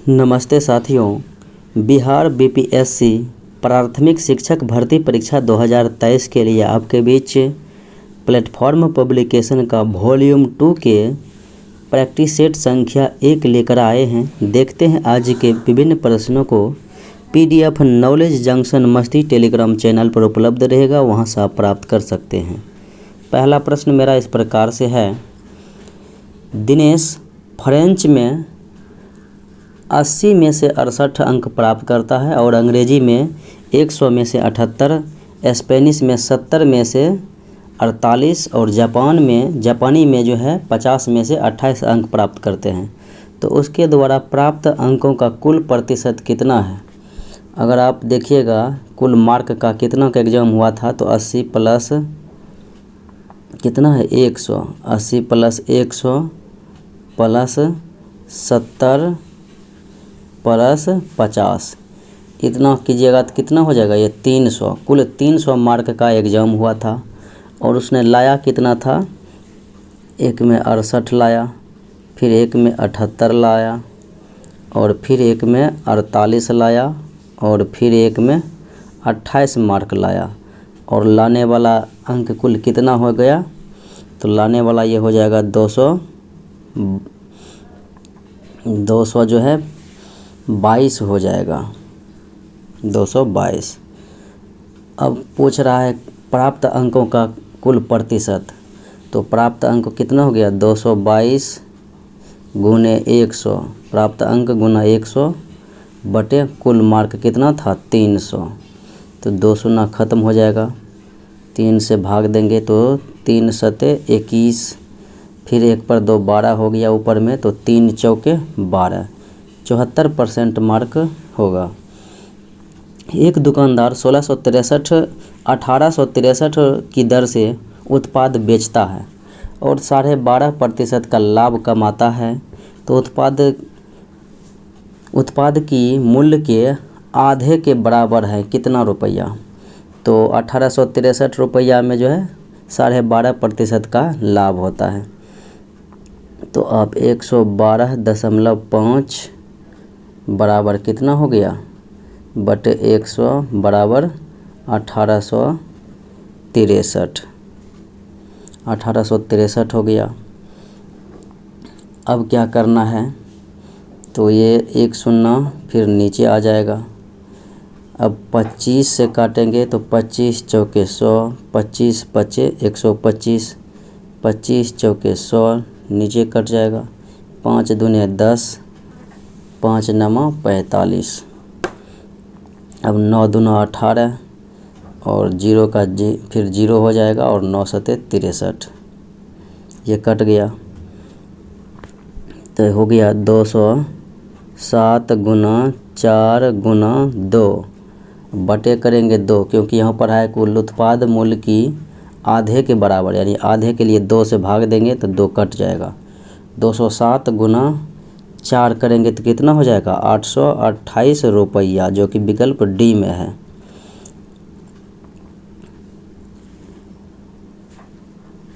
नमस्ते साथियों, बिहार बीपीएससी प्राथमिक शिक्षक भर्ती परीक्षा 2023 के लिए आपके बीच प्लेटफॉर्म पब्लिकेशन का वॉल्यूम 2 के प्रैक्टिस सेट संख्या 1 लेकर आए हैं। देखते हैं आज के विभिन्न प्रश्नों को। पीडीएफ नॉलेज जंक्शन मस्ती टेलीग्राम चैनल पर उपलब्ध रहेगा, वहां से आप प्राप्त कर सकते हैं। पहला प्रश्न मेरा इस प्रकार से है, दिनेश फ्रेंच में 80 में से 68 अंक प्राप्त करता है और अंग्रेजी में 100 में से 78, स्पेनिश में 70 में से 48 और जापानी में जो है 50 में से 28 अंक प्राप्त करते हैं। तो उसके द्वारा प्राप्त अंकों का कुल प्रतिशत कितना है? अगर आप देखिएगा कुल मार्क का कितना का एग्ज़ाम हुआ था, तो 80 प्लस कितना है 100, 80 प्लस 100 प्लस 70 प्लस 50, इतना कीजिएगा तो कितना हो जाएगा? ये 300। कुल 300 मार्क का एग्ज़ाम हुआ था और उसने लाया कितना था? एक में 68 लाया, फिर एक में 78 लाया और फिर एक में 48 लाया और फिर एक में 28 मार्क लाया। और लाने वाला अंक कुल कितना हो गया? तो लाने वाला ये हो जाएगा 200 जो है 22 हो जाएगा, 222। अब पूछ रहा है प्राप्त अंकों का कुल प्रतिशत, तो प्राप्त अंक कितना हो गया? 222 गुने 100, प्राप्त अंक गुना 100 बटे कुल मार्क कितना था? 300। तो 200 ना ख़त्म हो जाएगा, 3 से भाग देंगे तो 3 सते 21, फिर 1 पर 2 12 हो गया ऊपर में, तो 3 चौके 12, 74% मार्क होगा। एक दुकानदार 1863 की दर से उत्पाद बेचता है और 12.5% का लाभ कमाता है। तो उत्पाद की मूल्य के आधे के बराबर है कितना रुपया? तो 1863 रुपया में जो है 12.5% का लाभ होता है। तो आप 112.5 बराबर कितना हो गया? बटे 100 बराबर 1863 हो गया। अब क्या करना है? तो ये 1 शून्य फिर नीचे आ जाएगा। अब 25 से काटेंगे तो 25 चौके 100, 25 पचे 125, 25 चौके 100 नीचे कट जाएगा। 5 दूने 10, 5 नवा 45। अब 9 दूना 18 और 0 का फिर 0 हो जाएगा और 9 सते 63, ये कट गया। तो हो गया 207 गुना 4 गुना 2 बटे करेंगे 2, क्योंकि यहाँ पर है कुल उत्पाद मूल्य की आधे के बराबर, यानी आधे के लिए 2 से भाग देंगे तो 2 कट जाएगा। 207 गुना 4 करेंगे तो कितना हो जाएगा? 828 रुपया, जो कि विकल्प डी में है।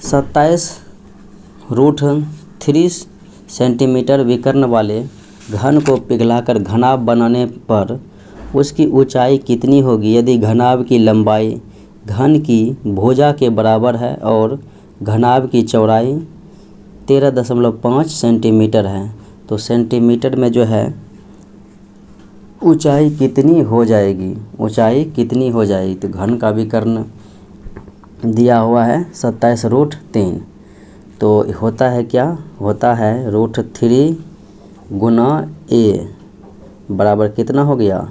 ₹27.3 सेंटीमीटर विकर्ण वाले घन को पिघलाकर घनाभ बनाने पर उसकी ऊंचाई कितनी होगी यदि घनाभ की लंबाई घन की भुजा के बराबर है और घनाभ की चौड़ाई 13.5 सेंटीमीटर है? तो सेंटीमीटर में जो है ऊंचाई कितनी हो जाएगी? ऊंचाई कितनी हो जाएगी? तो घन का विकर्ण दिया हुआ है 27√3, तो होता है क्या? होता है √3 गुना a बराबर कितना हो गया?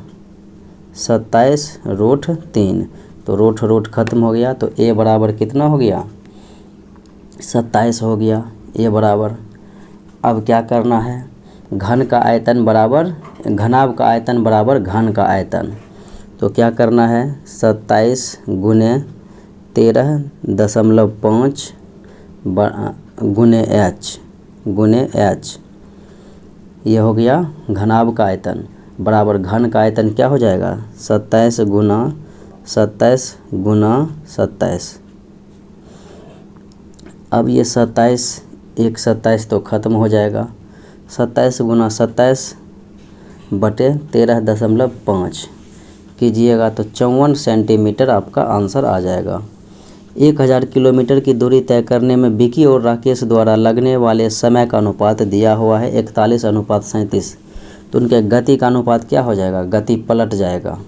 27√3। तो रूट खत्म हो गया, तो a बराबर कितना हो गया? 27 हो गया a बराबर। अब क्या करना है? घन का आयतन बराबर घनाभ का आयतन बराबर घन का आयतन। तो क्या करना है? 27 गुने 13.5 गुने h, ये हो गया घनाभ का आयतन बराबर घन का आयतन। क्या हो जाएगा? 27 गुना 27। अब ये 27 तो ख़त्म हो जाएगा। 27 गुना 27 बटे 13.5 कीजिएगा तो 54 सेंटीमीटर आपका आंसर आ जाएगा। 1000 किलोमीटर की दूरी तय करने में विकी और राकेश द्वारा लगने वाले समय का अनुपात दिया हुआ है 41:37। तो उनके गति का अनुपात क्या हो जाएगा, गति पलट जाएगा।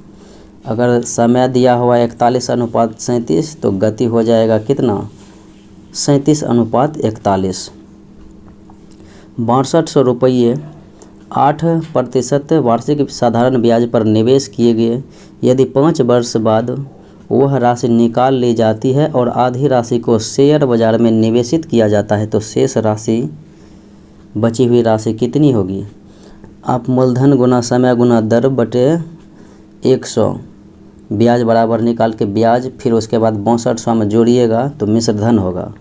अगर समय दिया हुआ है 41:37 तो गति हो जाएगा कितना, 37:41। 6200 रुपये 8% वार्षिक साधारण ब्याज पर निवेश किए गए। यदि 5 वर्ष बाद वह राशि निकाल ली जाती है और आधी राशि को शेयर बाजार में निवेशित किया जाता है तो शेष राशि, बची हुई राशि कितनी होगी। आप मूलधन गुना समय गुना दर बटे 100, ब्याज बराबर निकाल के ब्याज, फिर उसके बाद 6200 में जोड़िएगा तो मिश्र धन होगा,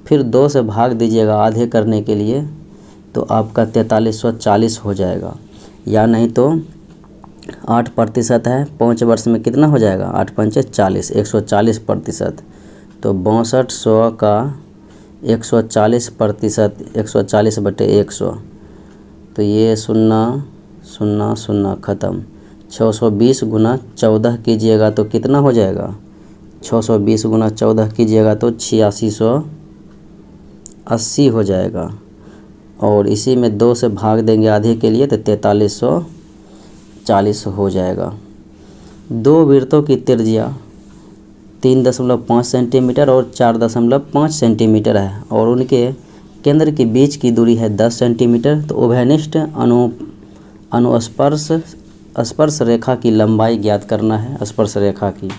फिर 2 से भाग दीजिएगा आधे करने के लिए तो आपका 4340 हो जाएगा। या नहीं तो 8% है, 5 वर्ष में कितना हो जाएगा, 8 पंचे 40, 140%। तो 6200 का 140%, 140/100, तो ये 0 0 0 ख़त्म। 620 गुना 14 कीजिएगा तो कितना हो जाएगा, 620 गुना 14 कीजिएगा तो 8680 हो जाएगा। और इसी में 2 से भाग देंगे आधे के लिए तो 4340 हो जाएगा। 2 वृत्तों की त्रिज्या 3.5 सेंटीमीटर और 4.5 सेंटीमीटर है और उनके केंद्र के बीच की दूरी है 10 सेंटीमीटर। तो उभयनिष्ठ स्पर्श रेखा की लंबाई ज्ञात करना है। स्पर्श रेखा की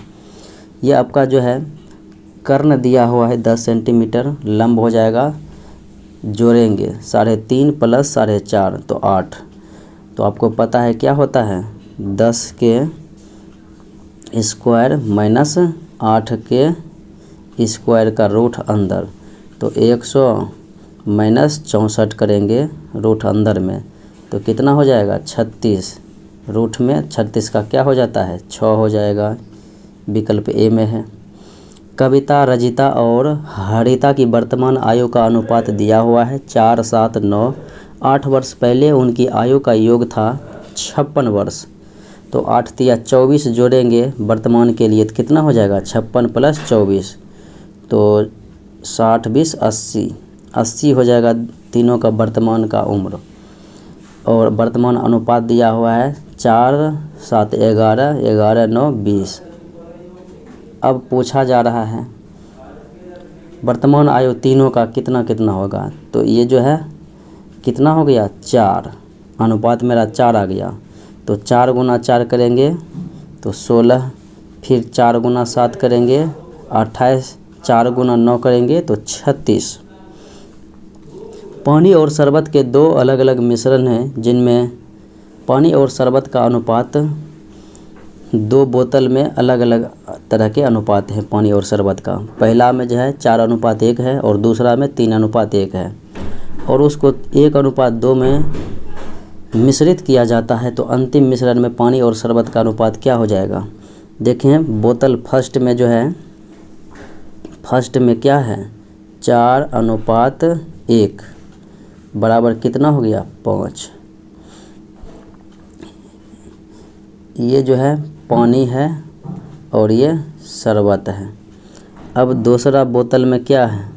ये आपका जो है कर्ण दिया हुआ है 10 सेंटीमीटर, लंब हो जाएगा, जोड़ेंगे 3.5 प्लस 4.5 तो 8। तो आपको पता है क्या होता है, 10 के स्क्वायर माइनस 8 के स्क्वायर का रूट अंदर, तो 100 माइनस 64 करेंगे रूट अंदर में तो कितना हो जाएगा 36। रूट में 36 का क्या हो जाता है 6 हो जाएगा, विकल्प ए में है। कविता, रजिता और हरिता की वर्तमान आयु का अनुपात दिया हुआ है 4, 7, 9। 8 वर्ष पहले उनकी आयु का योग था 56 वर्ष। तो 8 तिया 24 जोड़ेंगे वर्तमान के लिए तो कितना हो जाएगा 56 प्लस 24 तो 60, 20, 80 हो जाएगा तीनों का वर्तमान का उम्र। और वर्तमान अनुपात दिया हुआ है 4, 7, 11, 11, 9, 20। अब पूछा जा रहा है वर्तमान आयु तीनों का कितना कितना होगा। तो ये जो है कितना हो गया 4, अनुपात मेरा 4 आ गया। तो 4 गुना 4 करेंगे तो 16, फिर 4 गुना 7 करेंगे 28, 4 गुना 9 करेंगे तो 36। पानी और शरबत के 2 अलग अलग मिश्रण हैं जिनमें पानी और शरबत का अनुपात 2 बोतल में अलग अलग तरह के अनुपात हैं पानी और शरबत का। पहला में जो है 4:1 है और दूसरा में 3:1 है और उसको 1:2 में मिश्रित किया जाता है। तो अंतिम मिश्रण में पानी और शरबत का अनुपात क्या हो जाएगा। देखें बोतल फर्स्ट में जो है, फर्स्ट में क्या है 4:1 बराबर कितना हो गया 5। ये जो है पानी है और ये शरबत है। अब दूसरा बोतल में क्या है,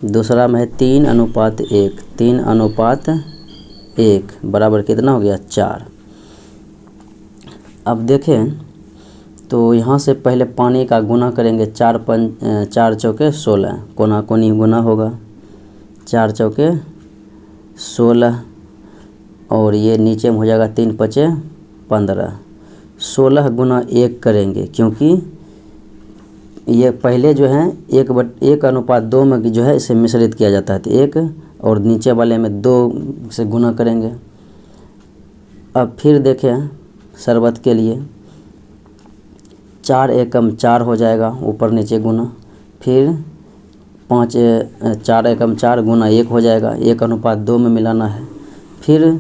दूसरा में है 3:1, 3:1 बराबर कितना हो गया 4। अब देखें तो यहाँ से पहले पानी का गुना करेंगे 4 चौके 16, कोना कोनी गुना होगा 4 चौके 16 और ये नीचे में हो जाएगा 3 पचे 15। 16 गुना 1 करेंगे क्योंकि ये पहले जो है 1:2 में जो है इसे मिश्रित किया जाता है तो 1 और नीचे वाले में 2 से गुना करेंगे। अब फिर देखें शरबत के लिए 4 एकम 4 हो जाएगा ऊपर नीचे गुना, फिर 4 एकम 4 गुना 1 हो जाएगा, 1:2 में मिलाना है, फिर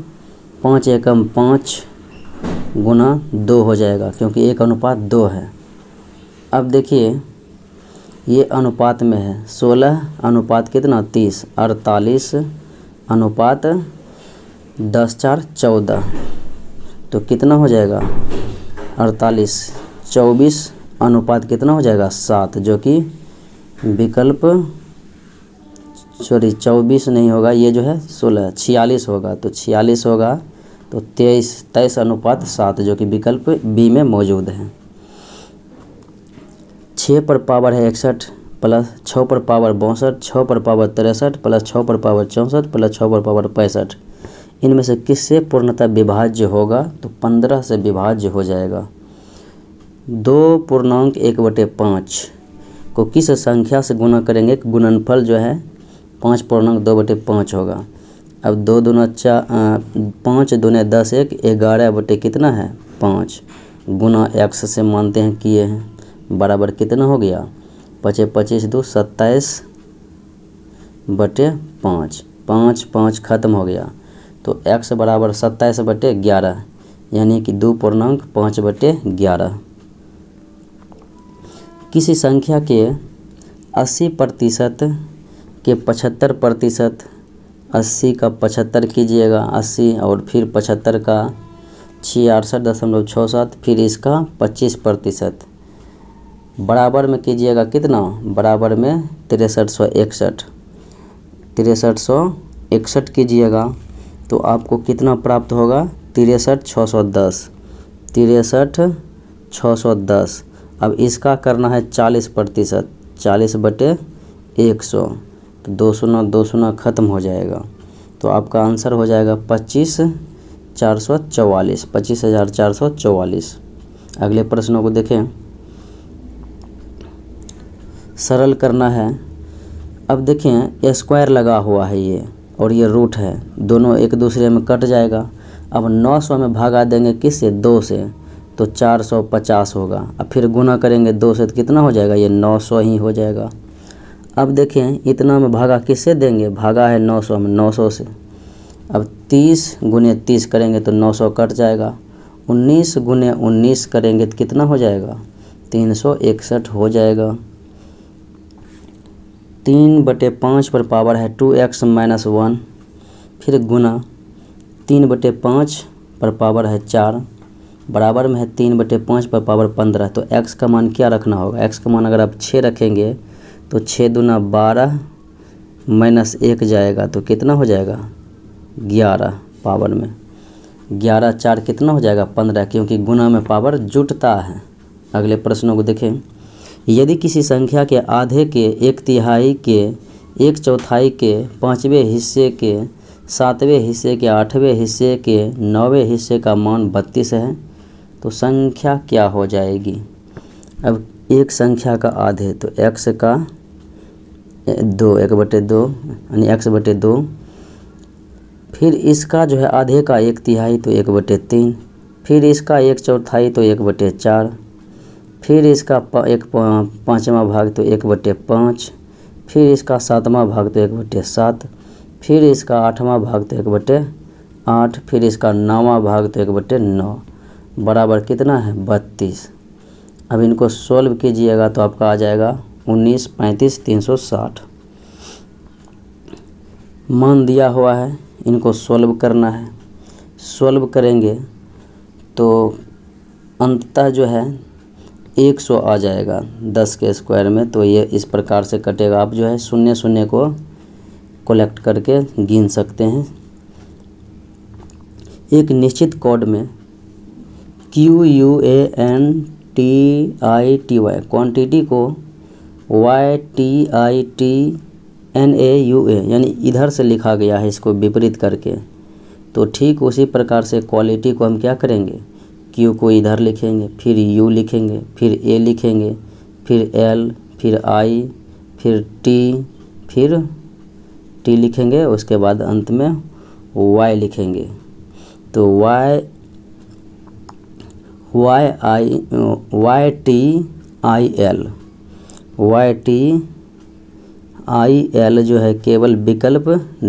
5 एकम 5 गुना 2 हो जाएगा क्योंकि 1:2 है। अब देखिए ये अनुपात में है 16 अनुपात कितना 30, 48 अनुपात 10, 4, 14। तो कितना हो जाएगा 48। 24 अनुपात कितना हो जाएगा 7, जो कि विकल्प 24 नहीं होगा, ये जो है 16 46 होगा। तो 46 होगा, तो 23 अनुपात 7 जो कि विकल्प बी में मौजूद है। 6 पर पावर है 61 प्लस 6 पर पावर 62, 6 पर पावर 63 प्लस 6 पर पावर 64 प्लस 6 पर पावर 65, इनमें से किससे पूर्णतः विभाज्य होगा? तो 15 से विभाज्य हो जाएगा। 2.1/5 को किस संख्या से गुना करेंगे? गुणनफल जो है 5.2/5 होगा। अब 2 दूना 4, 5 दूने 10, 1 11 बटे कितना है 5 गुना x से मानते हैं किए हैं, बराबर कितना हो गया 25 25 2 27 बटे 5, 5 5 खत्म हो गया। तो x बराबर 27 बटे 11, यानी कि 2.5/11। किसी संख्या के 80% के 75%, 80 का 75 कीजिएगा 80, और फिर 75 का 66.67, फिर इसका 25% बराबर में कीजिएगा कितना? बराबर में 6361, 6361 कीजिएगा तो आपको कितना प्राप्त होगा? 63,610, 63,610। अब इसका करना है 40%, 40 बटे 100, तो 2 खत्म हो जाएगा। तो आपका आंसर हो जाएगा 25,444, 25,444। अगले प्रश्नों को देखें, सरल करना है। अब देखें स्क्वायर लगा हुआ है ये, और ये रूट है, दोनों एक दूसरे में कट जाएगा। अब 900 में भागा देंगे किससे? 2 से, तो 450 होगा। अब फिर गुना करेंगे 2 से तो कितना हो जाएगा? ये 900 ही हो जाएगा। अब देखें इतना में भागा किससे देंगे? भागा है 900 में, 900 से। अब 30 गुने 30 करेंगे तो 900 कट जाएगा। 19 गुने 19 करेंगे तो कितना हो जाएगा? 361 हो जाएगा। 3/5 पर पावर है 2x - 1, फिर गुना 3/5 पर पावर है 4, बराबर में है 3/5 पर पावर 15। तो x का मान क्या रखना होगा? x का मान अगर आप 6 रखेंगे तो 6 दूना 12 माइनस 1 जाएगा, तो कितना हो जाएगा? 11 पावर में। 11 4 कितना हो जाएगा? 15, क्योंकि गुना में पावर जुटता है। अगले प्रश्नों को देखें। यदि किसी संख्या के आधे के, 1/3 के, 1/4 के, 5वें हिस्से के, 7वें हिस्से के, 8वें हिस्से के, 9वें हिस्से का मान 32 है, तो संख्या क्या हो जाएगी? अब एक संख्या का आधे, तो x का 2, 1/2 यानी x/2, फिर इसका जो है आधे का 1/3 तो 1/3, फिर इसका 1/4 तो 1/4, फिर इसका 1/5वां भाग तो 1/5, फिर इसका 7वां भाग तो 1/7, फिर इसका 8वां भाग तो 1/8, फिर इसका 9वां भाग तो 1/9, बराबर कितना है? 32। अब इनको सोल्व कीजिएगा तो आपका आ जाएगा 19 35 360। मान दिया हुआ है, इनको सोल्व करना है। सोल्व करेंगे तो अंततः जो है 100 आ जाएगा 10 के स्क्वायर में। तो ये इस प्रकार से कटेगा। आप जो है 0 0 को कलेक्ट करके गिन सकते हैं। एक निश्चित कोड में QUANTITY क्वांटिटी को YTITNAUA यानी इधर से लिखा गया है, इसको विपरीत करके। तो ठीक उसी प्रकार से क्वालिटी को हम क्या करेंगे? Q को इधर लिखेंगे, फिर U लिखेंगे, फिर A लिखेंगे, फिर L, फिर I, फिर T लिखेंगे, उसके बाद अंत में Y लिखेंगे। तो YTIL जो है केवल विकल्प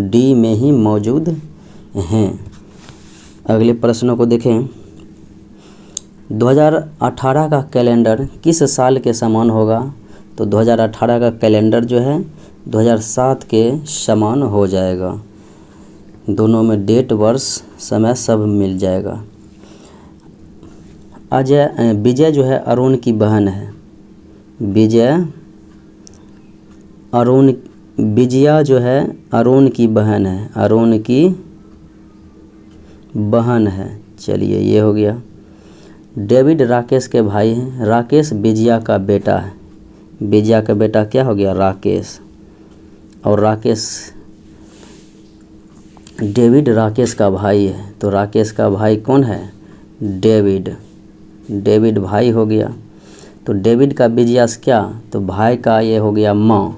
D में ही मौजूद हैं। अगले प्रश्नों को देखें। 2018 का कैलेंडर किस साल के समान होगा? तो 2018 का कैलेंडर जो है 2007 के समान हो जाएगा। दोनों में डेट, वर्ष, समय सब मिल जाएगा। विजय जो है अरुण की बहन है। विजया जो है अरुण की बहन है, अरुण की बहन है। चलिए ये हो गया। डेविड राकेश के भाई हैं, राकेश विजया का बेटा है। विजया का बेटा क्या हो गया? राकेश। और राकेश, डेविड राकेश का भाई है, तो राकेश का भाई कौन है? डेविड। डेविड भाई हो गया। तो डेविड का विजया से क्या? तो भाई का ये हो गया माँ,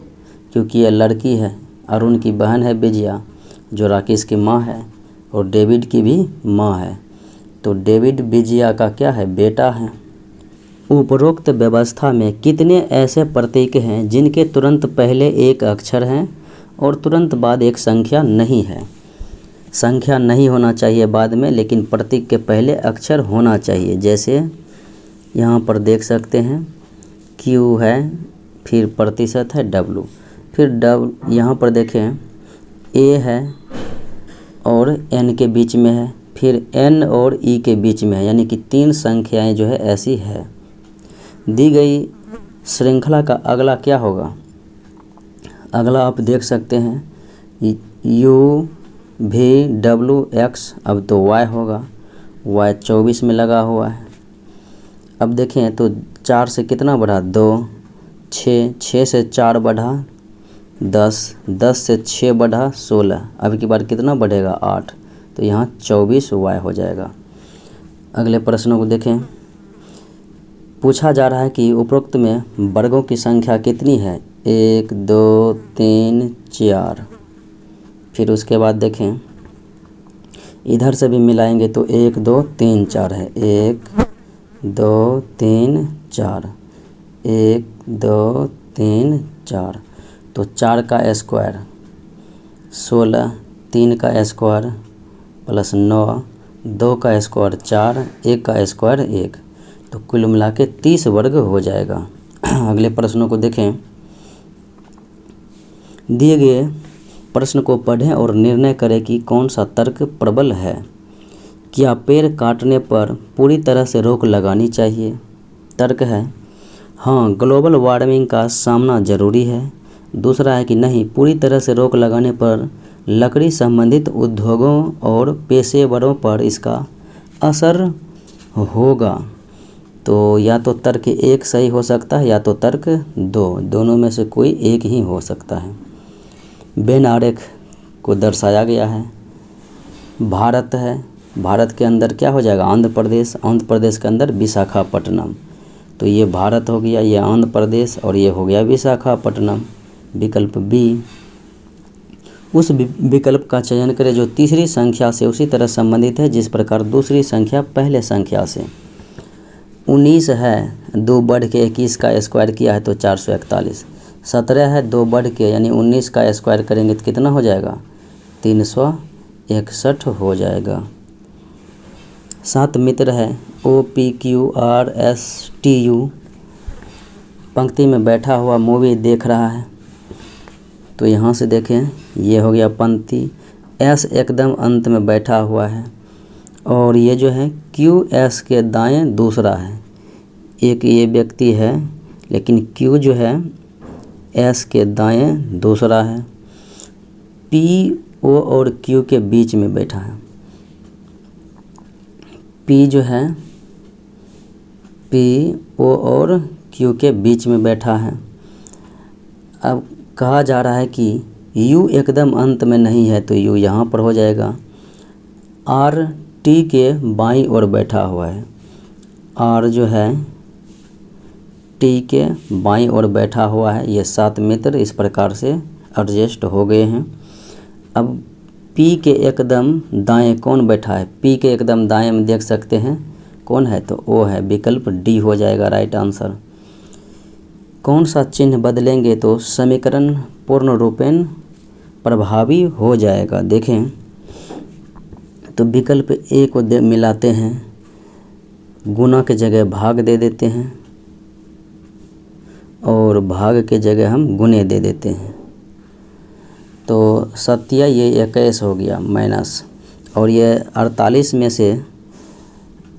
क्योंकि ये लड़की है। अरुण की बहन है विजया, जो राकेश की माँ है, और डेविड की भी माँ है। तो डेविड विजया का क्या है? बेटा है। उपरोक्त व्यवस्था में कितने ऐसे प्रतीक हैं जिनके तुरंत पहले एक अक्षर है और तुरंत बाद एक संख्या नहीं है? संख्या नहीं होना चाहिए बाद में, लेकिन प्रतीक के पहले अक्षर होना चाहिए। जैसे यहाँ पर देख सकते हैं Q है, फिर प्रतिशत है W, फिर यहाँ पर देखें A है और N के बीच में है, फिर N और E के बीच में है, यानी कि 3 संख्याएं जो है ऐसी है। दी गई श्रृंखला का अगला क्या होगा? अगला आप देख सकते हैं U V W X, अब तो Y होगा। Y 24 में लगा हुआ है। अब देखें तो 4 से कितना बढ़ा? 2, 6 से 4 बढ़ा 10, 10 से 6 बढ़ा 16, अब की बार कितना बढ़ेगा? 8, तो यहाँ 24 Y हो जाएगा। अगले प्रश्नों को देखें। पूछा जा रहा है कि उपरोक्त में वर्गों की संख्या कितनी है? 1 2 3 4। फिर उसके बाद देखें, इधर से भी मिलाएंगे तो 1 2 3 4 है। 1 2 3 4, 1 2 3 4, तो 4 का स्क्वायर 16, 3 का स्क्वायर प्लस 9, 2 का स्क्वायर 4, 1 का स्क्वायर 1, तो कुल मिला के 30 वर्ग हो जाएगा। अगले प्रश्नों को देखें। दिए गए प्रश्न को पढ़ें और निर्णय करें कि कौन सा तर्क प्रबल है। क्या पेड़ काटने पर पूरी तरह से रोक लगानी चाहिए? तर्क है हाँ, ग्लोबल वार्मिंग का सामना जरूरी है। दूसरा है कि नहीं, पूरी तरह से रोक लगाने पर लकड़ी संबंधित उद्योगों और पेशेवरों पर इसका असर होगा। तो या तो तर्क 1 सही हो सकता है या तो तर्क 2, दोनों में से कोई एक ही हो सकता है। वेन आरेख को दर्शाया गया है। भारत है, भारत के अंदर क्या हो जाएगा? आंध्र प्रदेश, आंध्र प्रदेश के अंदर विशाखापट्टनम, तो ये भारत हो गया, ये आंध्र प्रदेश, और ये हो गया विशाखापट्टनम। विकल्प बी। उस विकल्प का चयन करें जो तीसरी संख्या से उसी तरह संबंधित है जिस प्रकार दूसरी संख्या पहले संख्या से। 19 है, 2 बढ़ के 21 का स्क्वायर किया है तो 441। 17 है, 2 बढ़ के यानी 19 का स्क्वायर करेंगे तो कितना हो जाएगा? 361 हो जाएगा। 7 मित्र है, OPQRSTU, पंक्ति में बैठा हुआ मूवी देख रहा है, तो यहाँ से देखें ये हो गया पंक्ति। S एकदम अंत में बैठा हुआ है, और ये जो है QS के दाएं दूसरा है। एक ये व्यक्ति है, लेकिन Q जो है S के दाएं दूसरा है। P O और Q के बीच में बैठा है। P जो है P O और Q के बीच में बैठा है। अब कहा जा रहा है कि U एकदम अंत में नहीं है, तो U यहाँ पर हो जाएगा। R T के बाईं ओर बैठा हुआ है। R जो है T के बाईं ओर बैठा हुआ है। ये 7 मित्र इस प्रकार से एडजस्ट हो गए हैं। अब P के एकदम दाएं कौन बैठा है? P के एकदम दाएं में देख सकते हैं कौन है, तो O है। विकल्प डी हो जाएगा राइट आंसर। कौन सा चिन्ह बदलेंगे तो समीकरण पूर्ण रूपेण प्रभावी हो जाएगा? देखें तो विकल्प ए को मिलाते हैं, गुना के जगह भाग दे देते हैं और भाग के जगह हम गुने दे देते हैं, तो 7 ये 21 हो गया माइनस, और ये 48 में से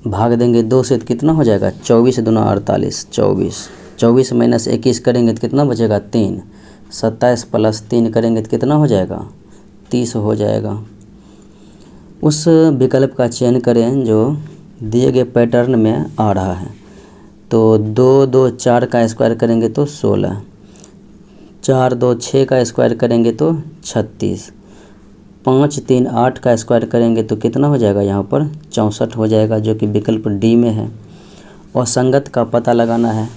भाग देंगे 2 से तो कितना हो जाएगा 24 दूना 48, 24 माइनस 21 करेंगे तो कितना बचेगा 3, 27 प्लस 3 करेंगे तो कितना हो जाएगा 30 हो जाएगा। उस विकल्प का चयन करें जो दिए गए पैटर्न में आ रहा है। तो 2 2 4 का स्क्वायर करेंगे तो 16, 4 2 6 का स्क्वायर करेंगे तो 36, 5 3 8 का स्क्वायर करेंगे तो कितना हो जाएगा यहाँ पर 64 हो जाएगा, जो कि विकल्प डी में है। और संगत का पता लगाना है।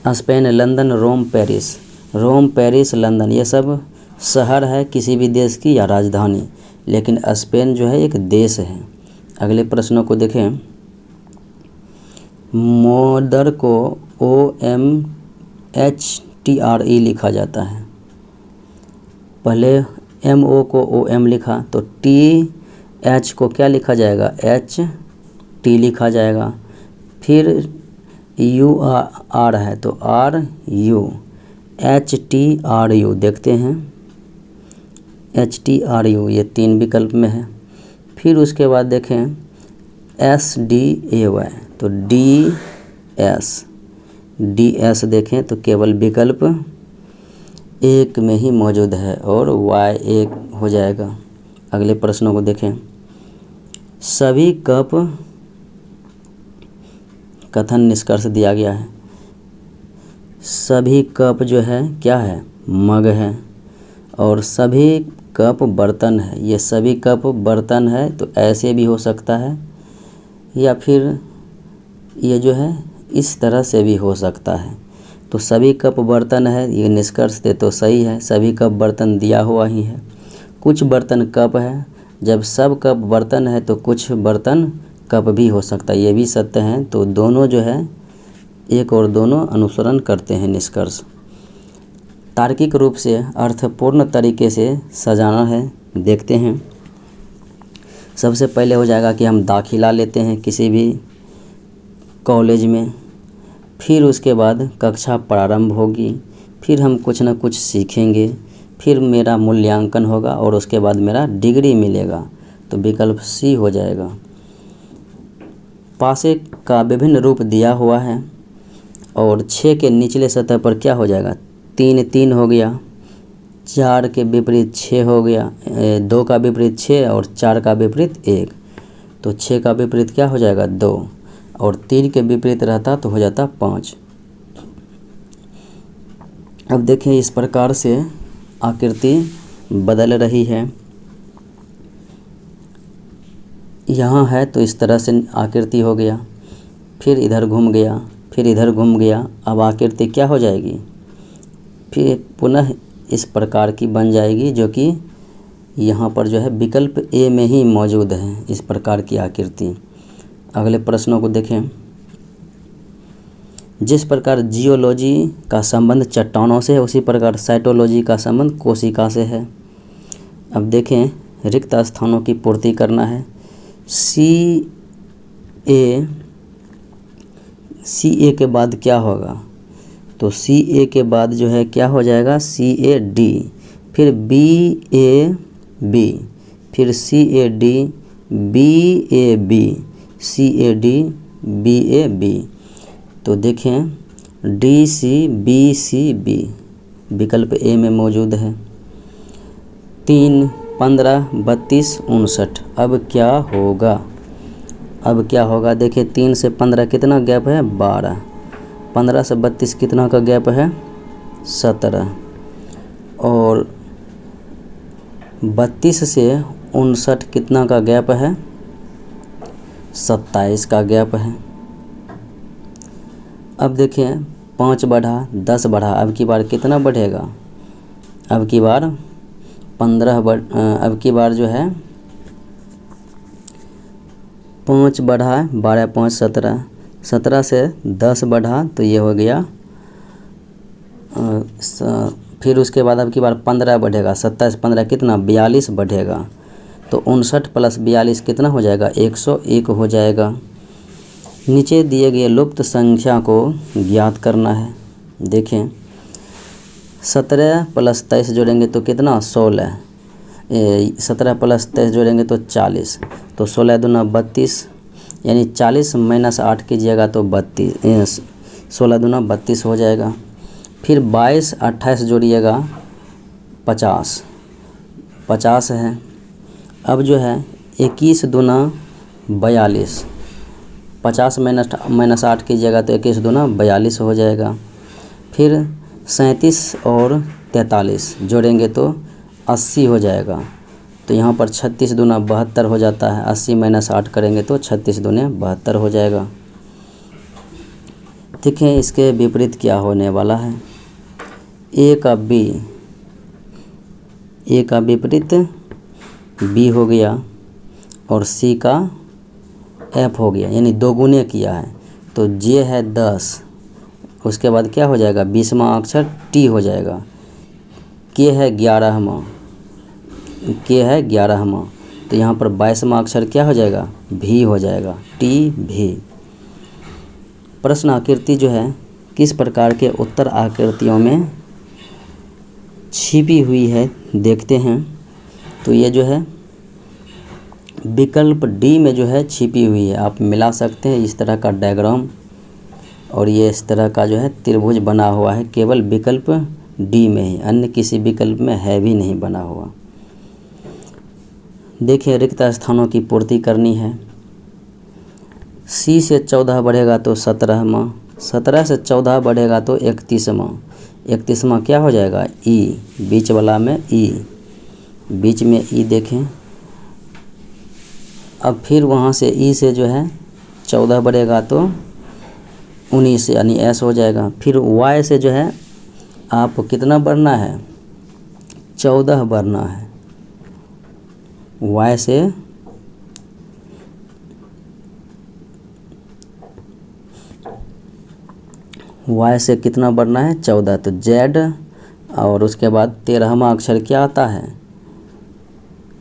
स्पेन, लंदन, रोम, पेरिस, लंदन ये सब शहर है किसी भी देश की या राजधानी, लेकिन स्पेन जो है एक देश है। अगले प्रश्नों को देखें। मोदर को OMHTRE लिखा जाता है। पहले MO को OM लिखा तो TH को क्या लिखा जाएगा HT लिखा जाएगा। फिर UR है तो RU, HTRU देखते हैं HTRU, ये 3 विकल्प में है। फिर उसके बाद देखें SDAY तो DS देखें तो केवल विकल्प 1 में ही मौजूद है और Y 1 हो जाएगा। अगले प्रश्नों को देखें। सभी कप कथन निष्कर्ष दिया गया है। सभी कप जो है क्या है मग है, और सभी कप बर्तन है। ये सभी कप बर्तन है तो ऐसे भी हो सकता है, या फिर ये जो है इस तरह से भी हो सकता है। तो सभी कप बर्तन है, ये निष्कर्ष दे तो सही है। सभी कप बर्तन दिया हुआ ही है। कुछ बर्तन कप है, जब सब कप बर्तन है तो कुछ बर्तन कप भी हो सकता है, ये भी सत्य है। तो दोनों जो है एक और दोनों अनुसरण करते हैं निष्कर्ष। तार्किक रूप से अर्थपूर्ण तरीके से सजाना है, देखते हैं। सबसे पहले हो जाएगा कि हम दाखिला लेते हैं किसी भी कॉलेज में, फिर उसके बाद कक्षा प्रारंभ होगी, फिर हम कुछ न कुछ सीखेंगे, फिर मेरा मूल्यांकन होगा और उसके बाद मेरा डिग्री मिलेगा। तो विकल्प सी हो जाएगा। पासे का विभिन्न रूप दिया हुआ है और 6 के निचले सतह पर क्या हो जाएगा 3 3 हो गया, 4 के विपरीत 6 हो गया, 2 का विपरीत 6 और 4 का विपरीत 1। तो 6 का विपरीत क्या हो जाएगा 2 और 3 के विपरीत रहता तो हो जाता 5। अब देखें इस प्रकार से आकृति बदल रही है। यहाँ है तो इस तरह से आकृति हो गया, फिर इधर घूम गया, फिर इधर घूम गया। अब आकृति क्या हो जाएगी, फिर पुनः इस प्रकार की बन जाएगी, जो कि यहाँ पर जो है विकल्प ए में ही मौजूद है इस प्रकार की आकृति। अगले प्रश्नों को देखें। जिस प्रकार जियोलॉजी का संबंध चट्टानों से है, उसी प्रकार साइटोलॉजी का संबंध कोशिका से है। अब देखें रिक्त स्थानों की पूर्ति करना है। CA के बाद क्या होगा, तो CA के बाद जो है क्या हो जाएगा CAD, फिर BAB, फिर CAD BAB, CAD BAB। तो देखें DCBCB विकल्प ए में मौजूद है। 3 15 32 59। अब क्या होगा, देखिए 3 से 15 कितना गैप है 12, 15 से 32 कितना का गैप है 17, और 32 से 59 कितना का गैप है 27 का गैप है। अब देखिए 5 बढ़ा 10 बढ़ा, अब की बार कितना बढ़ेगा, अब की बार 15 अब की बार जो है 5 बढ़ा 12 5 17, 17 से 10 बढ़ा तो ये हो गया, फिर उसके बाद अब की बार 15 बढ़ेगा, 27 15 कितना 42 बढ़ेगा। तो 59 प्लस 42 कितना हो जाएगा 101 हो जाएगा। नीचे दिए गए लुप्त संख्या को ज्ञात करना है। देखें 17 प्लस 23 जोड़ेंगे तो कितना 16, 17 प्लस 23 जोड़ेंगे तो 40, तो 16 दूना 32, यानी 40 - 8 कीजिएगा तो 32, 16 दूना 32 हो जाएगा। फिर 22 28 जोड़िएगा 50, 50 है। अब जो है 21 दूना 42, 50 - 8 कीजिएगा तो 21 दूना 42 हो जाएगा। फिर 37 और 43 जोड़ेंगे तो 80 हो जाएगा। तो यहाँ पर 36 दूना 72 हो जाता है। 80 - 8 करेंगे तो 36 दूने 72 हो जाएगा। देखें इसके विपरीत क्या होने वाला है। ए का विपरीत बी हो गया और सी का एफ हो गया, यानी दोगुने किया है। तो जे है 10, उसके बाद क्या हो जाएगा 20वां अक्षर टी हो जाएगा। के है 11वां, तो यहाँ पर 22वां अक्षर क्या हो जाएगा भी हो जाएगा, टी भी। प्रश्न आकृति जो है किस प्रकार के उत्तर आकृतियों में छिपी हुई है देखते हैं। तो ये जो है विकल्प डी में जो है छिपी हुई है। आप मिला सकते हैं इस तरह का डायग्राम, और ये इस तरह का जो है त्रिभुज बना हुआ है केवल विकल्प डी में ही, अन्य किसी विकल्प में है भी नहीं बना हुआ। देखिए रिक्त स्थानों की पूर्ति करनी है। सी से 14 बढ़ेगा तो 17वां, 17 से 14 बढ़ेगा तो 31वां, 31वां क्या हो जाएगा ई, बीच वाला में ई, बीच में ई देखें। अब फिर वहाँ से ई से जो है 14 बढ़ेगा तो 19 यानी एस हो जाएगा। फिर वाई से जो है आपको कितना बढ़ना है 14 बढ़ना है। वाई से कितना बढ़ना है 14, तो जेड और उसके बाद 13वां अक्षर क्या आता है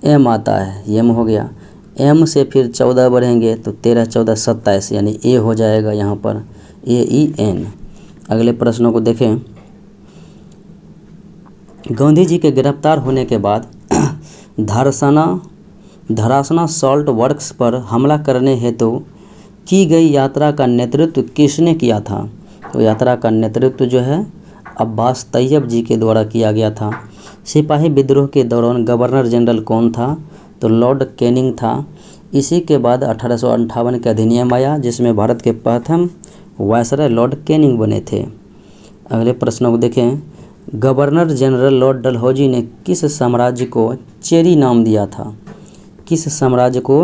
एम आता है, एम हो गया। एम से फिर 14 बढ़ेंगे तो 13 14 27 यानी ए हो जाएगा यहाँ पर AEN। अगले प्रश्नों को देखें। गांधी जी के गिरफ्तार होने के बाद धरासना सॉल्ट वर्क्स पर हमला करने हेतु की गई यात्रा का नेतृत्व किसने किया था। तो यात्रा का नेतृत्व जो है अब्बास तैयब जी के द्वारा किया गया था। सिपाही विद्रोह के दौरान गवर्नर जनरल कौन था, तो लॉर्ड कैनिंग था। इसी के बाद 1858 का अधिनियम आया जिसमें भारत के प्रथम वायसराय लॉर्ड कैनिंग बने थे। अगले प्रश्नों को देखें। गवर्नर जनरल लॉर्ड डलहौजी ने किस साम्राज्य को चेरी नाम दिया था। किस साम्राज्य को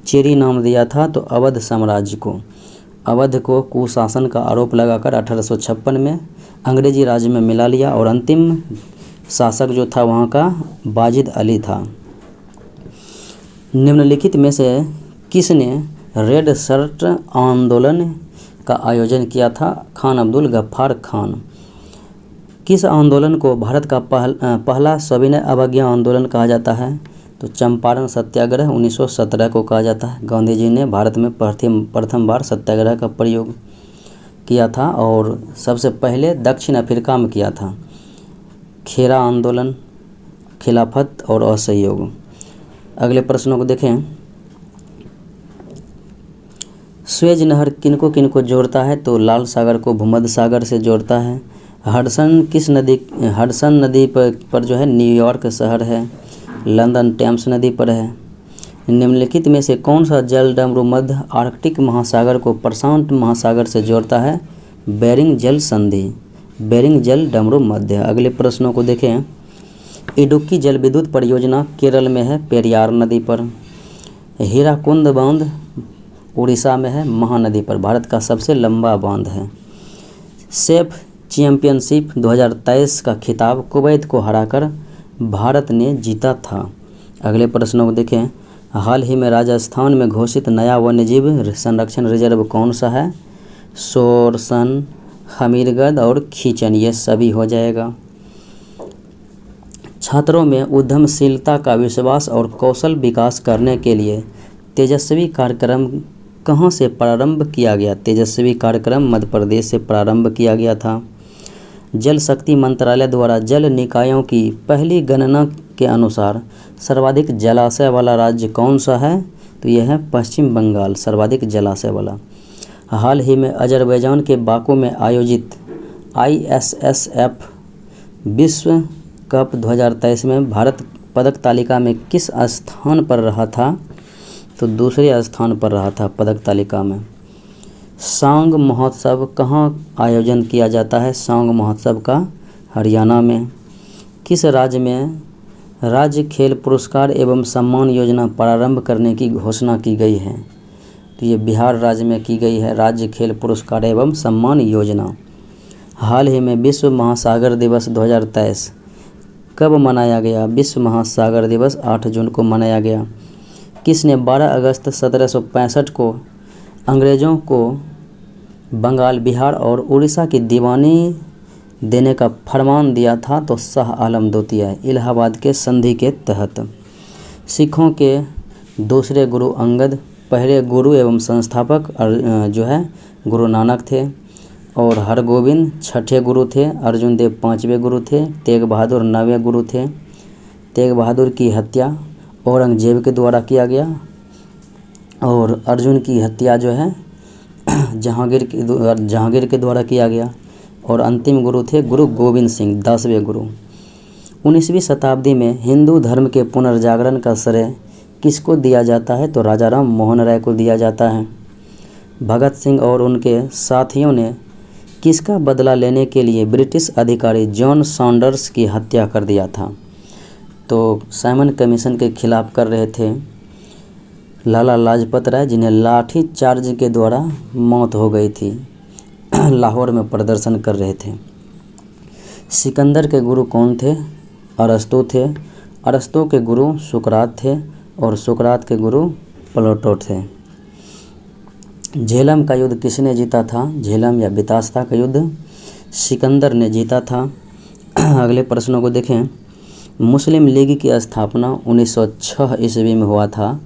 चेरी नाम दिया था, तो अवध साम्राज्य को। अवध को कुशासन का आरोप लगाकर 1856 में अंग्रेजी राज में मिला लिया और अंतिम शासक जो था वहाँ का बाजिद अली था। निम्नलिखित में से किसने रेड शर्ट आंदोलन का आयोजन किया था, खान अब्दुल गफ्फार खान। किस आंदोलन को भारत का पहला सविनय अवज्ञा आंदोलन कहा जाता है, तो चंपारण सत्याग्रह 1917 को कहा जाता है। गांधी जी ने भारत में प्रथम बार सत्याग्रह का प्रयोग किया था और सबसे पहले दक्षिण अफ्रीका में किया था। खेरा आंदोलन, खिलाफत और असहयोग। अगले प्रश्नों को देखें। स्वेज नहर किनको किनको जोड़ता है, तो लाल सागर को भूमध्य सागर से जोड़ता है। हडसन नदी पर जो है न्यूयॉर्क शहर है। लंदन टेम्स नदी पर है। निम्नलिखित में से कौन सा जल डमरू मध्य आर्कटिक महासागर को प्रशांत महासागर से जोड़ता है, बेरिंग जल संधि, बेरिंग जल डमरू मध्य। अगले प्रश्नों को देखें। इडुक्की जल विद्युत परियोजना केरल में है, पेरियार नदी पर। हीराकुंड बांध उड़ीसा में है, महानदी पर। भारत का सबसे लंबा बांध है। सेफ चैंपियनशिप 2023 का खिताब कुवैत को हराकर भारत ने जीता था। अगले प्रश्नों को देखें। हाल ही में राजस्थान में घोषित नया वन्यजीव संरक्षण रिजर्व कौन सा है, सोरसन, हमीरगढ़ और खींचन, ये सभी हो जाएगा। छात्रों में उद्यमशीलता का विश्वास और कौशल विकास करने के लिए तेजस्वी कार्यक्रम कहाँ से प्रारंभ किया गया। तेजस्वी कार्यक्रम मध्य प्रदेश से प्रारंभ किया गया था। जल शक्ति मंत्रालय द्वारा जल निकायों की पहली गणना के अनुसार सर्वाधिक जलाशय वाला राज्य कौन सा है, तो यह है पश्चिम बंगाल, सर्वाधिक जलाशय वाला। हाल ही में अजरबैजान के बाकू में आयोजित ISSF विश्व कप 2023 में भारत पदक तालिका में किस स्थान पर रहा था? तो दूसरे स्थान पर रहा था पदक तालिका में। सांग महोत्सव कहाँ आयोजन किया जाता है? सांग महोत्सव का हरियाणा में। किस राज्य में राज्य खेल पुरस्कार एवं सम्मान योजना प्रारंभ करने की घोषणा की गई है? तो ये बिहार राज्य में की गई है राज्य खेल पुरस्कार एवं सम्मान योजना। हाल ही में विश्व महासागर दिवस 2023 कब मनाया गया? विश्व महासागर दिवस 8 जून को मनाया गया। किसने 12 अगस्त 1765 को अंग्रेज़ों को बंगाल, बिहार और उड़ीसा की दीवानी देने का फरमान दिया था? तो शाह आलम द्वितीय, इलाहाबाद के संधि के तहत। सिखों के दूसरे गुरु अंगद, पहले गुरु एवं संस्थापक जो है गुरु नानक थे, और हरगोविंद छठे गुरु थे, अर्जुन देव 5वें गुरु थे, तेग बहादुर 9वें गुरु थे। तेग बहादुर की हत्या औरंगजेब के द्वारा किया गया, और अर्जुन की हत्या जो है जहांगीर के द्वारा किया गया, और अंतिम गुरु थे गुरु गोविंद सिंह 10वें गुरु। 19वीं शताब्दी में हिंदू धर्म के पुनर्जागरण का श्रेय किसको दिया जाता है? तो राजा राम मोहन राय को दिया जाता है। भगत सिंह और उनके साथियों ने किसका बदला लेने के लिए ब्रिटिश अधिकारी जॉन सॉन्डर्स की हत्या कर दिया था? तो साइमन कमीशन के खिलाफ कर रहे थे लाला लाजपत राय, जिन्हें लाठी चार्ज के द्वारा मौत हो गई थी। लाहौर में प्रदर्शन कर रहे थे। सिकंदर के गुरु कौन थे? अरस्तु थे। अरस्तु के गुरु सुकरात थे, और सुकरात के गुरु प्लेटो थे। झेलम का युद्ध किसने जीता था? झेलम या बितास्ता का युद्ध सिकंदर ने जीता था। अगले प्रश्नों को देखें। मुस्लिम लीग की स्थापना 1906 ईस्वी में हुआ था,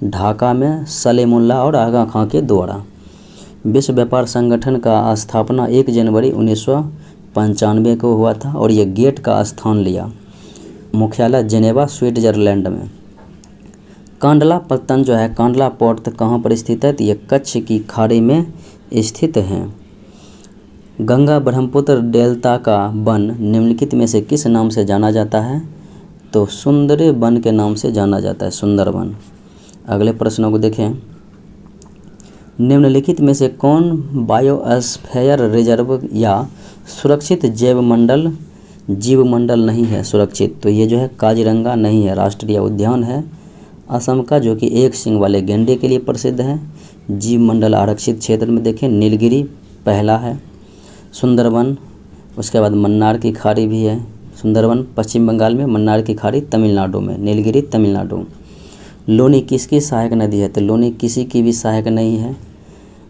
ढाका में सलीमुल्लाह और आगा खां के द्वारा। विश्व व्यापार संगठन का स्थापना 1 जनवरी 1995 को हुआ था, और ये गेट का स्थान लिया। मुख्यालय जेनेवा, स्विट्जरलैंड में। कांडला पत्तन जो है, कांडला पोर्ट कहाँ पर स्थित है? तो ये कच्छ की खाड़ी में स्थित है। गंगा ब्रह्मपुत्र डेल्टा का वन निम्नलिखित में से किस नाम से जाना जाता है? तो सुंदर वन के नाम से जाना जाता है, सुंदरवन। अगले प्रश्नों को देखें। निम्नलिखित में से कौन बायोस्फीयर रिजर्व या सुरक्षित जीवमंडल नहीं है? सुरक्षित, तो ये जो है काजीरंगा नहीं है, राष्ट्रीय उद्यान है असम का, जो कि एक सींग वाले गैंडे के लिए प्रसिद्ध है। जीवमंडल आरक्षित क्षेत्र में देखें नीलगिरी पहला है, सुंदरवन, उसके बाद मन्नार की खाड़ी भी है। सुंदरवन पश्चिम बंगाल में, मन्नार की खाड़ी तमिलनाडु में, नीलगिरी तमिलनाडु। लोनी किसकी सहायक नदी है? तो लोनी किसी की भी सहायक नहीं है।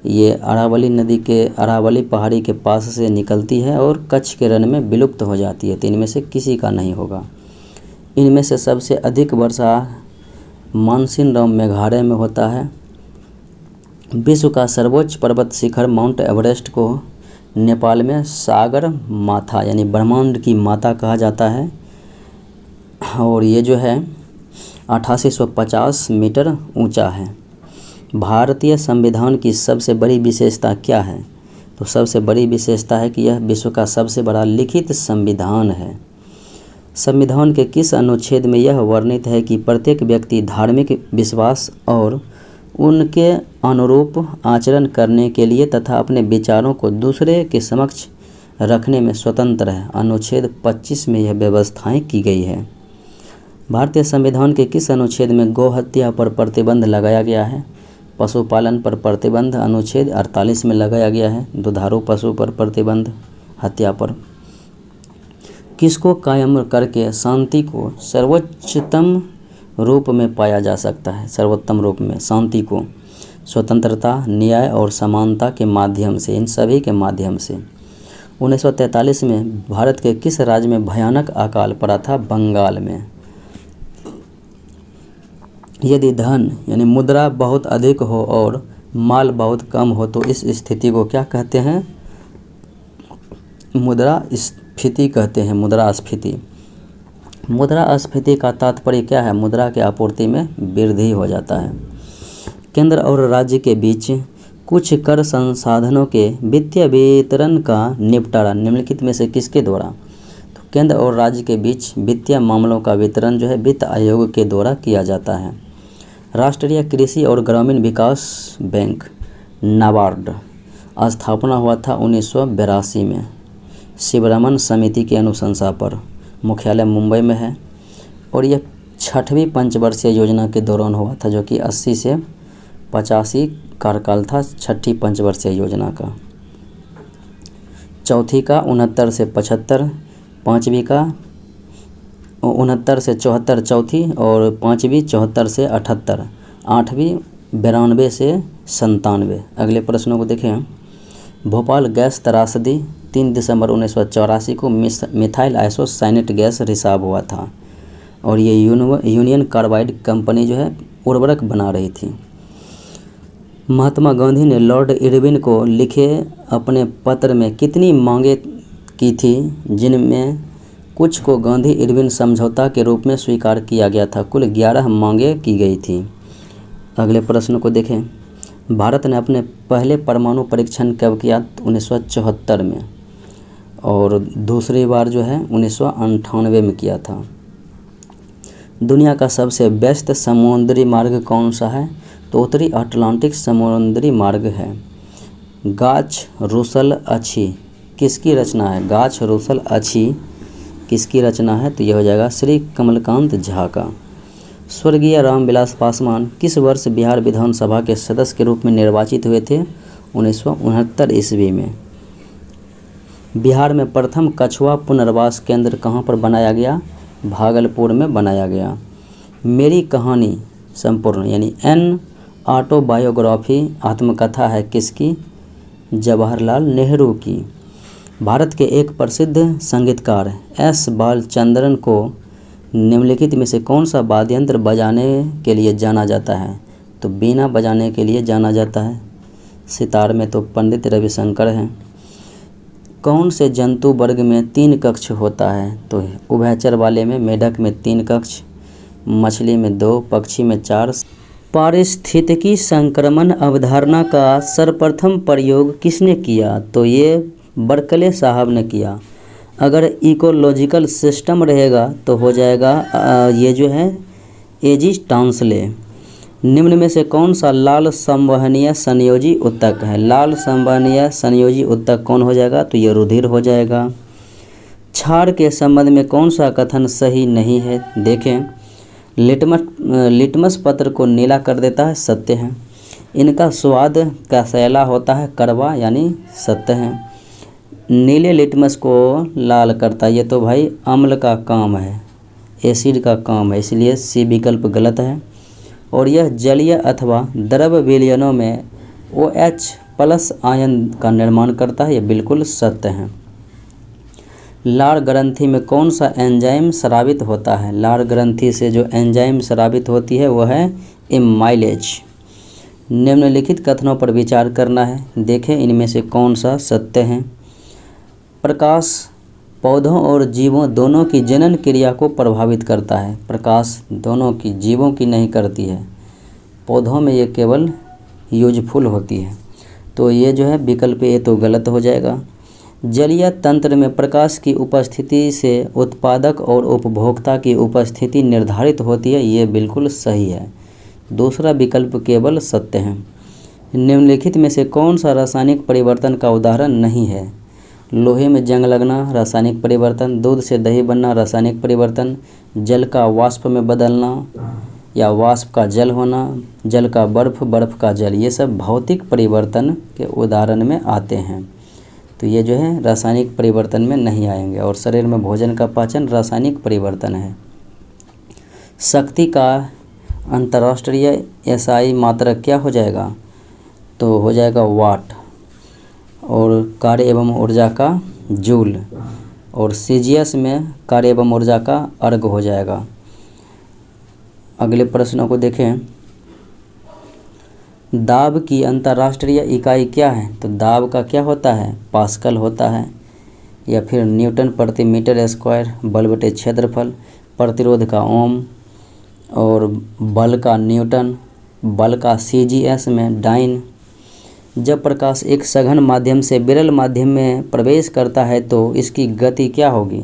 ये अरावली नदी के अरावली पहाड़ी के पास से निकलती है और कच्छ के रण में विलुप्त हो जाती है, तो इनमें से किसी का नहीं होगा। इनमें से सबसे अधिक वर्षा मानसिनराम मेघालय में होता है। विश्व का सर्वोच्च पर्वत शिखर माउंट एवरेस्ट को नेपाल में सागर माथा यानी ब्रह्मांड की माता कहा जाता है, और ये जो है 8850 मीटर ऊंचा है। भारतीय संविधान की सबसे बड़ी विशेषता क्या है? तो सबसे बड़ी विशेषता है कि यह विश्व का सबसे बड़ा लिखित संविधान है। संविधान के किस अनुच्छेद में यह वर्णित है कि प्रत्येक व्यक्ति धार्मिक विश्वास और उनके अनुरूप आचरण करने के लिए तथा अपने विचारों को दूसरे के समक्ष रखने में स्वतंत्र है? अनुच्छेद 25 में यह व्यवस्थाएं की गई है। भारतीय संविधान के किस अनुच्छेद में गौ हत्या पर प्रतिबंध लगाया गया है? पशुपालन पर प्रतिबंध अनुच्छेद 48 में लगाया गया है। दुधारू पशु पर प्रतिबंध, हत्या पर। किसको कायम करके शांति को सर्वोच्चतम रूप में पाया जा सकता है? सर्वोत्तम रूप में शांति को स्वतंत्रता, न्याय और समानता के माध्यम से, इन सभी के माध्यम से। 1943 में भारत के किस राज्य में भयानक अकाल पड़ा था? बंगाल में। यदि धन यानी मुद्रा बहुत अधिक हो और माल बहुत कम हो तो इस स्थिति को क्या कहते हैं? मुद्रास्फीति कहते हैं, मुद्रास्फीति। मुद्रास्फीति का तात्पर्य क्या है? मुद्रा के आपूर्ति में वृद्धि हो जाता है। केंद्र और राज्य के बीच कुछ कर संसाधनों के वित्तीय वितरण का निपटारा निम्नलिखित में से किसके द्वारा? तो केंद्र और राज्य के बीच वित्तीय मामलों का वितरण जो है वित्त आयोग के द्वारा किया जाता है। राष्ट्रीय कृषि और ग्रामीण विकास बैंक नाबार्ड स्थापना हुआ था 1982 में शिवरमन समिति की अनुशंसा पर। मुख्यालय मुंबई में है और यह 6वीं पंचवर्षीय योजना के दौरान हुआ था, जो कि 80 से 85 कार्यकाल था 6ठी पंचवर्षीय योजना का। चौथी का 69 से 75, पाँचवीं का 69 से 74 चौथी और पाँचवीं 74 से 78, आठवीं 92 से 97। अगले प्रश्नों को देखें। भोपाल गैस त्रासदी 3 दिसंबर 1984 को मिथाइल आइसोसाइनेट गैस रिसाव हुआ था और ये यूनियन कार्बाइड कंपनी जो है उर्वरक बना रही थी। महात्मा गांधी ने लॉर्ड इरविन को लिखे अपने पत्र में कितनी मांगे की थी, जिनमें कुछ को गांधी इरविन समझौता के रूप में स्वीकार किया गया था? कुल 11 मांगे की गई थी। अगले प्रश्न को देखें। भारत ने अपने पहले परमाणु परीक्षण कब किया? 1974 में और दूसरी बार जो है 1998 में किया था। दुनिया का सबसे व्यस्त समुद्री मार्ग कौन सा है? तो उत्तरी अटलांटिक समुद्री मार्ग है। गाछ रूसल अच्छी किसकी रचना है? गाछ रूसल अच्छी किसकी रचना है? तो यह हो जाएगा श्री कमलकांत झा का। स्वर्गीय रामविलास पासवान किस वर्ष बिहार विधानसभा के सदस्य के रूप में निर्वाचित हुए थे? 1969 ईस्वी में। बिहार में प्रथम कछुआ पुनर्वास केंद्र कहाँ पर बनाया गया? भागलपुर में बनाया गया। मेरी कहानी संपूर्ण यानी एन ऑटोबायोग्राफी आत्मकथा है किसकी? जवाहरलाल नेहरू की। भारत के एक प्रसिद्ध संगीतकार एस बालचंद्रन को निम्नलिखित में से कौन सा वाद्य यंत्र बजाने के लिए जाना जाता है? तो बीना बजाने के लिए जाना जाता है। सितार में तो पंडित रविशंकर हैं। कौन से जंतु वर्ग में 3 कक्ष होता है? तो उभयचर वाले में मेढक में 3 कक्ष, मछली में 2, पक्षी में 4। पारिस्थितिकी संक्रमण अवधारणा का सर्वप्रथम प्रयोग किसने किया? तो ये बर्कले साहब ने किया। अगर इकोलॉजिकल सिस्टम रहेगा तो हो जाएगा ये जो है एजी टांसले। निम्न में से कौन सा लाल संवहनीय संयोजी उत्तक है? लाल संवहनीय संयोजी उत्तक कौन हो जाएगा? तो ये रुधिर हो जाएगा। क्षार के संबंध में कौन सा कथन सही नहीं है? देखें, लिटमस पत्र को नीला कर देता है, सत्य है। इनका स्वाद कसैला होता है, कड़वा यानी सत्य है। नीले लिटमस को लाल करता है, ये तो भाई अम्ल का काम है, एसिड का काम है, इसलिए सी विकल्प गलत है। और यह जलीय अथवा द्रव विलयनों में OH+ आयन का निर्माण करता है, यह बिल्कुल सत्य है। लार ग्रंथि में कौन सा एंजाइम स्रावित होता है? लार ग्रंथि से जो एंजाइम स्रावित होती है वह है एमाइलेज। निम्नलिखित कथनों पर विचार करना है, देखें इनमें से कौन सा सत्य है। प्रकाश पौधों और जीवों दोनों की जनन क्रिया को प्रभावित करता है। प्रकाश दोनों की, जीवों की नहीं करती है, पौधों में ये केवल यूजफुल होती है। तो ये जो है विकल्प ए तो गलत हो जाएगा। जलीय तंत्र में प्रकाश की उपस्थिति से उत्पादक और उपभोक्ता की उपस्थिति निर्धारित होती है, ये बिल्कुल सही है। दूसरा विकल्प केवल सत्य है। निम्नलिखित में से कौन सा रासायनिक परिवर्तन का उदाहरण नहीं है? लोहे में जंग लगना रासायनिक परिवर्तन, दूध से दही बनना रासायनिक परिवर्तन, जल का वाष्प में बदलना या वाष्प का जल होना, जल का बर्फ, बर्फ का जल, ये सब भौतिक परिवर्तन के उदाहरण में आते हैं। तो ये जो है रासायनिक परिवर्तन में नहीं आएंगे। और शरीर में भोजन का पाचन रासायनिक परिवर्तन है। शक्ति का अंतर्राष्ट्रीय SI मात्रक क्या हो जाएगा? तो हो जाएगा वाट। और कार्य एवं ऊर्जा का जूल। और CGS में कार्य एवं ऊर्जा का अर्ग हो जाएगा। अगले प्रश्नों को देखें। दाब की अंतर्राष्ट्रीय इकाई क्या है? तो दाब का क्या होता है? पास्कल होता है। या फिर न्यूटन प्रति मीटर स्क्वायर, बल बटे क्षेत्रफल, प्रतिरोध का ओम और बल का न्यूटन, बल का CGS में डाइन। जब प्रकाश एक सघन माध्यम से विरल माध्यम में प्रवेश करता है तो इसकी गति क्या होगी?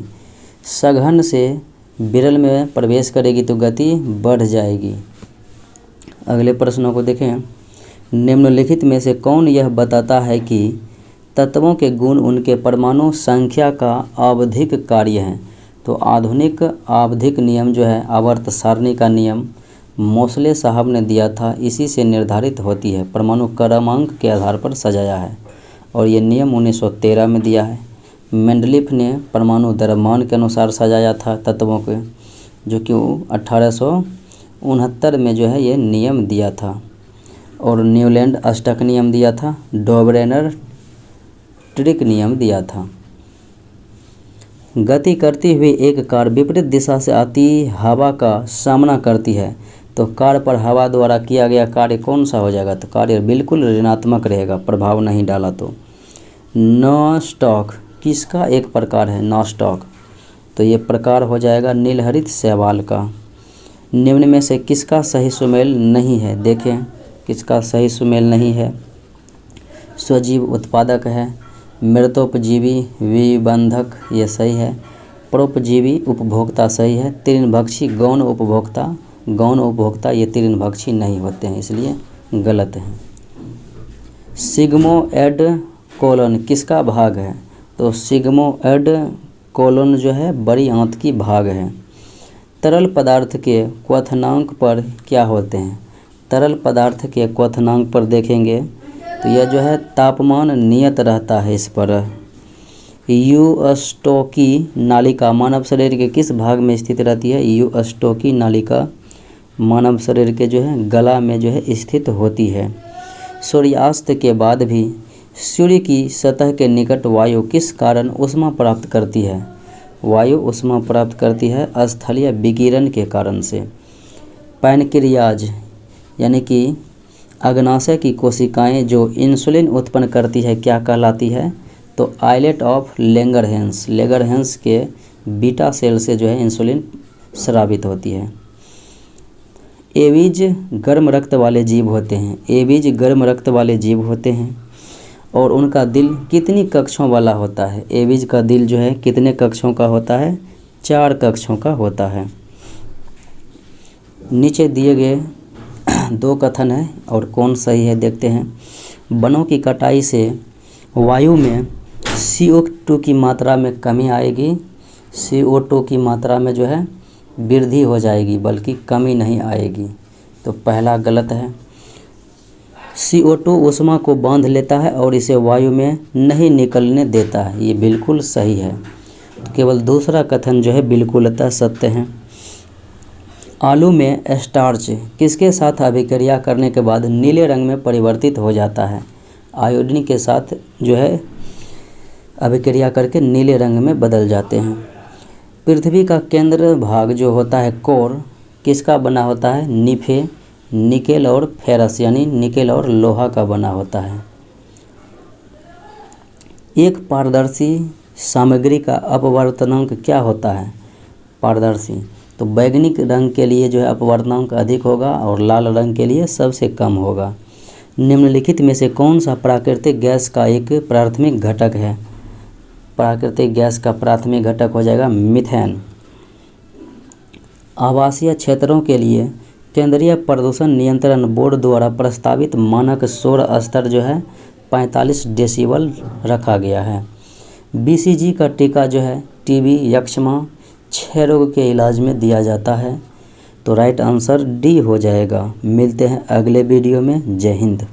सघन से विरल में प्रवेश करेगी तो गति बढ़ जाएगी। अगले प्रश्नों को देखें। निम्नलिखित में से कौन यह बताता है कि तत्वों के गुण उनके परमाणु संख्या का आवधिक कार्य है? तो आधुनिक आवधिक नियम जो है, आवर्त सारणी का नियम मोसले साहब ने दिया था, इसी से निर्धारित होती है। परमाणु क्रमांक के आधार पर सजाया है और ये नियम 1913 में दिया है। मेंडलीफ ने परमाणु द्रव्यमान के अनुसार सजाया था तत्वों के, जो कि 1869 में जो है ये नियम दिया था। और न्यूलैंड अष्टक नियम दिया था। डोब्रेनर ट्रिक नियम दिया था। गति करती हुई एक कार विपरीत दिशा से आती हवा का सामना करती है तो कार पर हवा द्वारा किया गया कार्य कौन सा हो जाएगा? तो कार्य बिल्कुल ऋणात्मक रहेगा, प्रभाव नहीं डाला तो। नॉस्टॉक किसका एक प्रकार है? नॉस्टॉक, तो ये प्रकार हो जाएगा नीलहरित शैवाल का। निम्न में से किसका सही सुमेल नहीं है? देखें किसका सही सुमेल नहीं है। स्वजीव उत्पादक है, मृतोपजीवी विबंधक ये सही है, परोपजीवी उपभोक्ता सही है, तृणभक्षी गौण उपभोक्ता ये तृणभक्षी नहीं होते हैं, इसलिए गलत है। सिग्मोएड कोलन किसका भाग है? तो सिग्मोएड कोलन जो है बड़ी आंत की भाग है। तरल पदार्थ के क्वथनांक पर क्या होते हैं? तरल पदार्थ के क्वथनांक पर देखेंगे तो यह जो है तापमान नियत रहता है। इस पर यूस्टोकी नालिका मानव शरीर के किस भाग में स्थित रहती है? यूस्टोकी नालिका मानव शरीर के जो है गला में जो है स्थित होती है। सूर्यास्त के बाद भी सूर्य की सतह के निकट वायु किस कारण ऊष्मा प्राप्त करती है? वायु ऊष्मा प्राप्त करती है स्थलीय विकिरण के कारण से। पैनक्रियाज यानी कि अग्नाशय की कोशिकाएं जो इंसुलिन उत्पन्न करती है क्या कहलाती है? तो आइलेट ऑफ लेंगरहैंस के बीटा सेल से जो है इंसुलिन स्रावित होती है। एवीज गर्म रक्त वाले जीव होते हैं। और उनका दिल कितनी कक्षों वाला होता है? एवीज का दिल जो है कितने कक्षों का होता है? 4 कक्षों का होता है। नीचे दिए गए 2 कथन है और कौन सही है देखते हैं। वनों की कटाई से वायु में CO2 की मात्रा में कमी आएगी, CO2 की मात्रा में जो है वृद्धि हो जाएगी, बल्कि कमी नहीं आएगी। तो पहला गलत है। CO2 ऊष्मा को बांध लेता है और इसे वायु में नहीं निकलने देता है, ये बिल्कुल सही है। तो केवल दूसरा कथन जो है बिल्कुलतः सत्य है। आलू में स्टार्च किसके साथ अभिक्रिया करने के बाद नीले रंग में परिवर्तित हो जाता है? आयोडीन के साथ जो है अभिक्रिया करके नीले रंग में बदल जाते हैं। पृथ्वी का केंद्र भाग जो होता है कोर किसका बना होता है? निकेल और फेरस यानी निकेल और लोहा का बना होता है। एक पारदर्शी सामग्री का अपवर्तनांक क्या होता है? पारदर्शी, तो बैंगनी रंग के लिए जो है अपवर्तनांक अधिक होगा और लाल रंग के लिए सबसे कम होगा। निम्नलिखित में से कौन सा प्राकृतिक गैस का एक प्राथमिक घटक है? प्राकृतिक गैस का प्राथमिक घटक हो जाएगा मीथेन। आवासीय क्षेत्रों के लिए केंद्रीय प्रदूषण नियंत्रण बोर्ड द्वारा प्रस्तावित मानक शोर स्तर जो है 45 डेसिबल रखा गया है। BCG का टीका जो है TB, यक्ष्मा, क्षय रोग के इलाज में दिया जाता है। तो राइट आंसर D हो जाएगा। मिलते हैं अगले वीडियो में। जय हिंद।